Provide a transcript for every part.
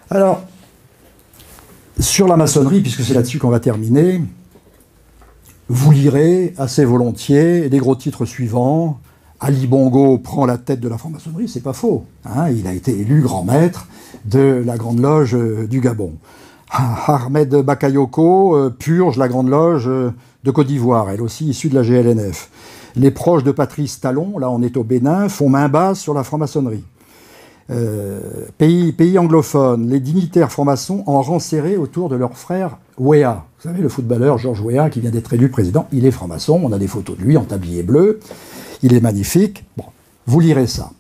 Alors, sur la maçonnerie, puisque c'est là-dessus qu'on va terminer, vous lirez assez volontiers les gros titres suivants. Ali Bongo prend la tête de la franc-maçonnerie, c'est pas faux. Hein, il a été élu grand maître de la Grande Loge du Gabon. Ahmed Bakayoko purge la Grande Loge de Côte d'Ivoire, elle aussi issue de la GLNF. Les proches de Patrice Talon, là on est au Bénin, font main basse sur la franc-maçonnerie. Pays anglophones, les dignitaires francs-maçons en rang serré autour de leur frère Weah. Vous savez, le footballeur Georges Weah qui vient d'être élu président, il est franc-maçon, on a des photos de lui en tablier bleu, il est magnifique. Bon, vous lirez ça.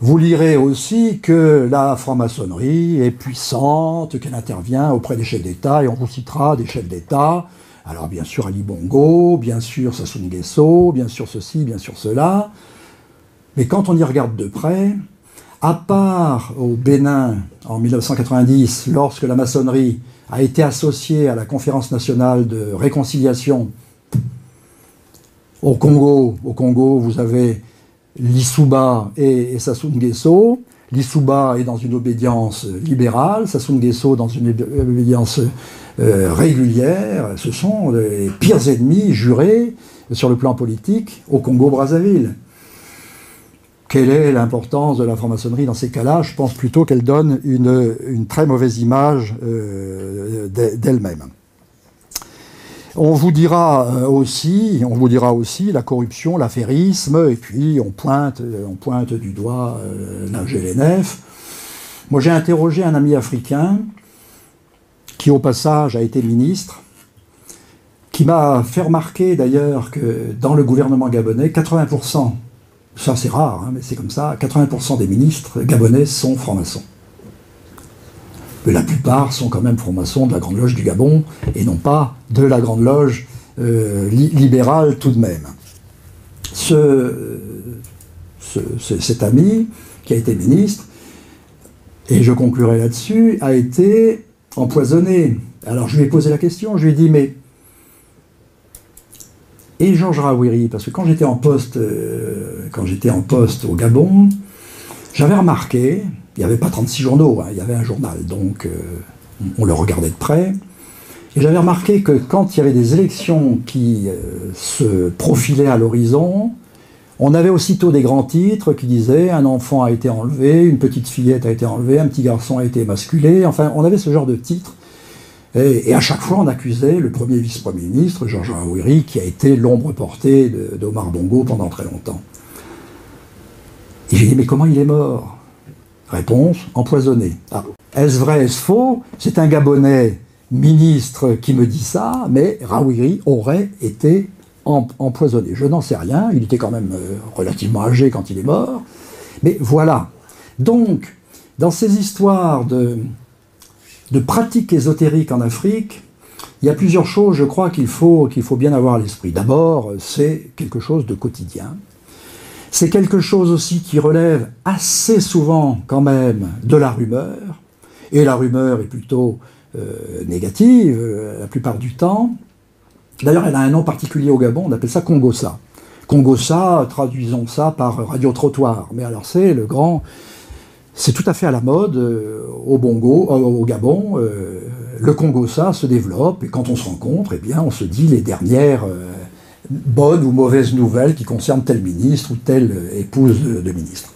Vous lirez aussi que la franc-maçonnerie est puissante, qu'elle intervient auprès des chefs d'État, et on vous citera des chefs d'État. Alors bien sûr Ali Bongo, bien sûr Sassou Nguesso, bien sûr ceci, bien sûr cela. Mais quand on y regarde de près, à part au Bénin en 1990, lorsque la maçonnerie a été associée à la Conférence nationale de réconciliation au Congo, vous avez Lissouba et Sassou Nguesso. Lissouba est dans une obédience libérale, Sassou Nguesso dans une obédience régulière. Ce sont les pires ennemis jurés sur le plan politique au Congo-Brazzaville. Quelle est l'importance de la franc-maçonnerie dans ces cas-là? Je pense plutôt qu'elle donne une très mauvaise image d'elle-même. On vous dira aussi la corruption, l'affairisme, et puis on pointe du doigt la GLNF. Moi, j'ai interrogé un ami africain qui, au passage, a été ministre, qui m'a fait remarquer d'ailleurs que dans le gouvernement gabonais, 80%, ça c'est rare, hein, mais c'est comme ça, 80% des ministres gabonais sont francs-maçons. Mais la plupart sont quand même francs-maçons de la Grande Loge du Gabon, et non pas de la Grande Loge libérale tout de même. Cet ami, qui a été ministre, et je conclurai là-dessus, a été empoisonné. Alors je lui ai posé la question, je lui ai dit, mais... Et Georges Rawiri, parce que quand j'étais en poste au Gabon, j'avais remarqué, il n'y avait pas 36 journaux, hein, il y avait un journal, donc on le regardait de près, et j'avais remarqué que quand il y avait des élections qui se profilaient à l'horizon, on avait aussitôt des grands titres qui disaient « un enfant a été enlevé, une petite fillette a été enlevée, un petit garçon a été émasculé », enfin on avait ce genre de titres. Et à chaque fois, on accusait le premier vice-premier ministre, Georges Rawiri, qui a été l'ombre portée d'Omar Bongo pendant très longtemps. Et j'ai dit, mais comment il est mort? Réponse, empoisonné. Ah. Est-ce vrai, est-ce faux? C'est un Gabonais ministre qui me dit ça, mais Rawiri aurait été empoisonné. Je n'en sais rien, il était quand même relativement âgé quand il est mort. Mais voilà. Donc, dans ces histoires de pratiques ésotériques en Afrique, il y a plusieurs choses, je crois, qu'il faut bien avoir à l'esprit. D'abord, c'est quelque chose de quotidien. C'est quelque chose aussi qui relève assez souvent, quand même, de la rumeur. Et la rumeur est plutôt négative, la plupart du temps. D'ailleurs, elle a un nom particulier au Gabon, on appelle ça Congossa. Congossa, traduisons ça par radio-trottoir. Mais alors, c'est tout à fait à la mode au Gabon. Le Congossa se développe et quand on se rencontre, eh bien, on se dit les dernières bonnes ou mauvaises nouvelles qui concernent tel ministre ou telle épouse de ministre.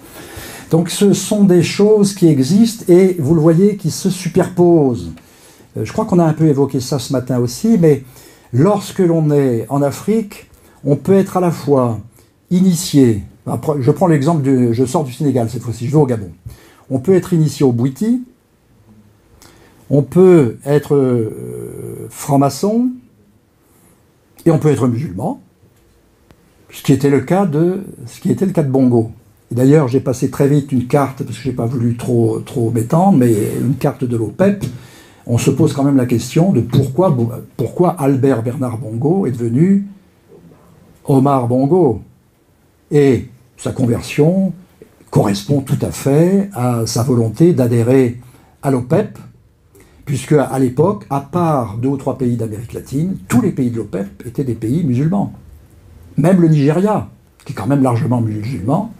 Donc ce sont des choses qui existent et vous le voyez qui se superposent. Je crois qu'on a un peu évoqué ça ce matin aussi, mais lorsque l'on est en Afrique, on peut être à la fois initié. Je prends l'exemple je sors du Sénégal cette fois-ci, je vais au Gabon. On peut être initié au Bouiti, on peut être franc-maçon, et on peut être musulman, ce qui était le cas de Bongo. D'ailleurs, j'ai passé très vite une carte, parce que je n'ai pas voulu trop m'étendre, mais une carte de l'OPEP. On se pose quand même la question de pourquoi Albert Bernard Bongo est devenu Omar Bongo. Et sa conversion correspond tout à fait à sa volonté d'adhérer à l'OPEP, puisque à l'époque, à part 2 ou 3 pays d'Amérique latine, tous les pays de l'OPEP étaient des pays musulmans. Même le Nigeria, qui est quand même largement musulman,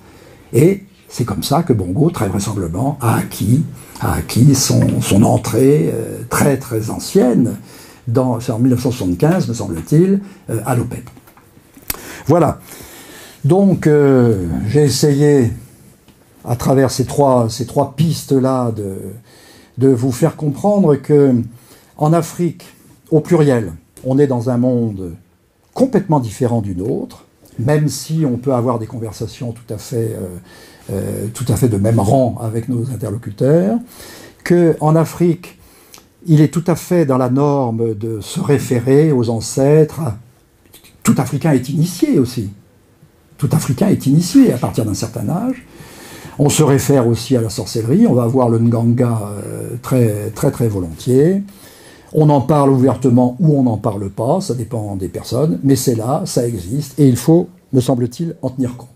et C'est comme ça que Bongo, très vraisemblablement, a acquis son entrée très très ancienne, c'est en 1975, me semble-t-il, à l'Opeth. Voilà. Donc, j'ai essayé, à travers ces trois pistes-là, de vous faire comprendre que en Afrique, au pluriel, on est dans un monde complètement différent du nôtre, même si on peut avoir des conversations tout à fait de même rang avec nos interlocuteurs, qu'en Afrique, il est tout à fait dans la norme de se référer aux ancêtres. Tout Africain est initié aussi. Tout Africain est initié à partir d'un certain âge. On se réfère aussi à la sorcellerie. On va voir le Nganga très, très, très volontiers. On en parle ouvertement ou on n'en parle pas, ça dépend des personnes, mais c'est là, ça existe, et il faut, me semble-t-il, en tenir compte.